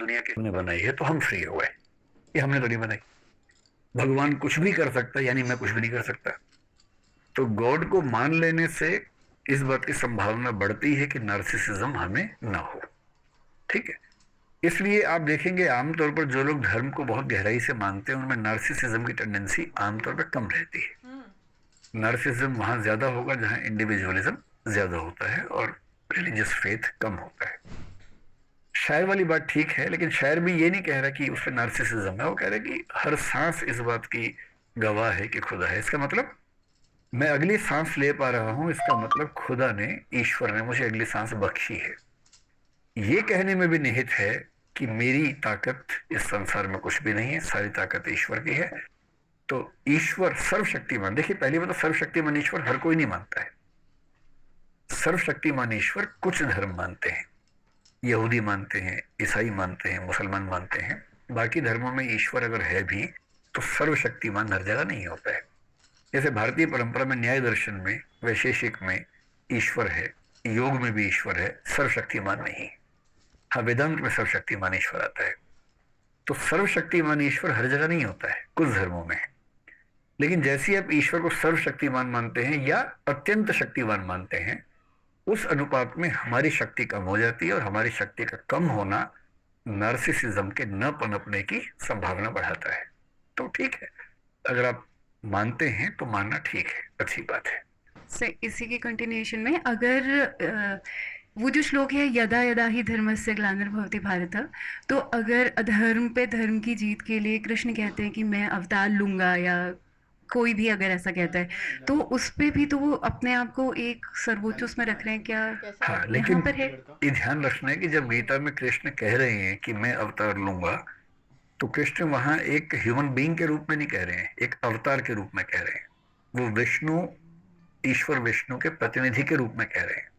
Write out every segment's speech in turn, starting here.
दुनिया की हमने बनाई है तो हम फ्री हो गए, ये हमने तो नहीं बनाई। भगवान कुछ भी कर सकता है, यानी मैं कुछ भी नहीं कर सकता। तो गॉड को मान लेने से इस बात की संभावना बढ़ती है कि नार्सिसिज्म हमें ना हो। ठीक है, इसलिए आप देखेंगे आमतौर पर जो लोग धर्म को बहुत गहराई से मानते हैं उनमें नार्सिसिज्म की टेंडेंसी आमतौर पर कम रहती है। नार्सिसिज्म वहां ज्यादा होगा जहां इंडिविजुअलिज्म ज्यादा होता है और रिलीजियस फेथ कम होता है। शायर वाली बात ठीक है, लेकिन शायर भी ये नहीं कह रहा कि उसमें नार्सिसिज्म है, वो कह रहा है कि हर सांस इस बात की गवाह है कि खुदा है। इसका मतलब मैं अगली सांस ले पा रहा हूं, इसका मतलब खुदा ने, ईश्वर ने मुझे अगली सांस बख्शी है। ये कहने में भी निहित है कि मेरी ताकत इस संसार में कुछ भी नहीं है, सारी ताकत ईश्वर की है। तो ईश्वर सर्वशक्तिमान, देखिए पहली बात तो सर्वशक्तिमान ईश्वर हर कोई नहीं मानता है। सर्वशक्तिमान ईश्वर कुछ धर्म मानते हैं, यहूदी मानते हैं, ईसाई मानते हैं, मुसलमान मानते हैं। बाकी धर्मों में ईश्वर अगर है भी तो सर्वशक्तिमान हर जगह नहीं होता है। जैसे भारतीय परंपरा में न्याय दर्शन में, वैशेषिक में ईश्वर है, योग में भी ईश्वर है, सर्वशक्तिमान नहीं। हाँ, वेदांत में सर्वशक्तिमान ईश्वर आता है। तो सर्वशक्तिमान ईश्वर हर जगह नहीं होता है, कुछ धर्मों में है। लेकिन जैसे ही आप ईश्वर को सर्वशक्तिमान मानते हैं या अत्यंत शक्तिमान मानते हैं, उस अनुपात में हमारी शक्ति कम हो जाती है, और हमारी शक्ति का कम होना नार्सिसिज्म के न पनपने की संभावना बढ़ाता है। तो ठीक है, अगर आप मानते हैं तो मानना ठीक है, अच्छी बात है। इसी के कंटिन्यूएशन में अगर वो जो श्लोक है यदा यदा ही धर्मस्य ग्लानिर्भवति भारत, तो अगर अधर्म पे धर्म की जीत के लिए कृष्ण कहते हैं कि मैं अवतार लूंगा, या कोई भी अगर ऐसा कहता है, तो उस पे भी तो वो अपने आप को एक सर्वोच्च उसमें रख रहे हैं क्या? हाँ, लेकिन पर है ये ध्यान रखना है कि जब गीता में कृष्ण कह रहे हैं कि मैं अवतार लूंगा, तो कृष्ण वहां एक ह्यूमन बीइंग के रूप में नहीं कह रहे हैं, एक अवतार के रूप में कह रहे हैं। वो विष्णु, ईश्वर विष्णु के प्रतिनिधि के रूप में कह रहे हैं।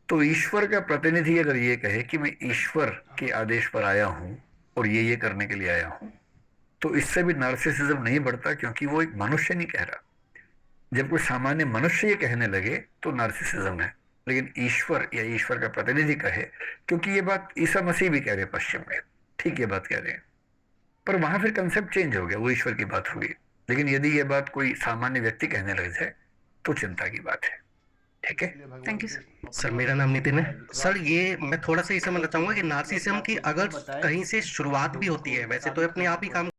तो ईश्वर का प्रतिनिधि अगर ये कहे कि मैं ईश्वर के आदेश पर आया हूं और ये करने के लिए आया हूं, तो इससे भी नार्सिसिज्म नहीं बढ़ता, क्योंकि वो एक मनुष्य नहीं कह रहा। जब कोई सामान्य मनुष्य ये कहने लगे तो नार्सिसिज्म है, लेकिन ईश्वर या ईश्वर का प्रतिनिधि कहे, क्योंकि ये बात ईसा मसीह भी कह रहे हैं पश्चिम में, ठीक ये बात कह रहे हैं, पर वहां फिर कंसेप्ट चेंज हो गया, वो ईश्वर की बात होगी। लेकिन यदि ये बात कोई सामान्य व्यक्ति कहने लग जाए तो चिंता की बात है। ठीक है, थैंक यू सर। सर मेरा नाम नितिन है। सर ये मैं थोड़ा सा ये समझना चाहूंगा कि नार्सिसिज्म की अगर कहीं से शुरुआत भी होती है, वैसे तो अपने आप ही काम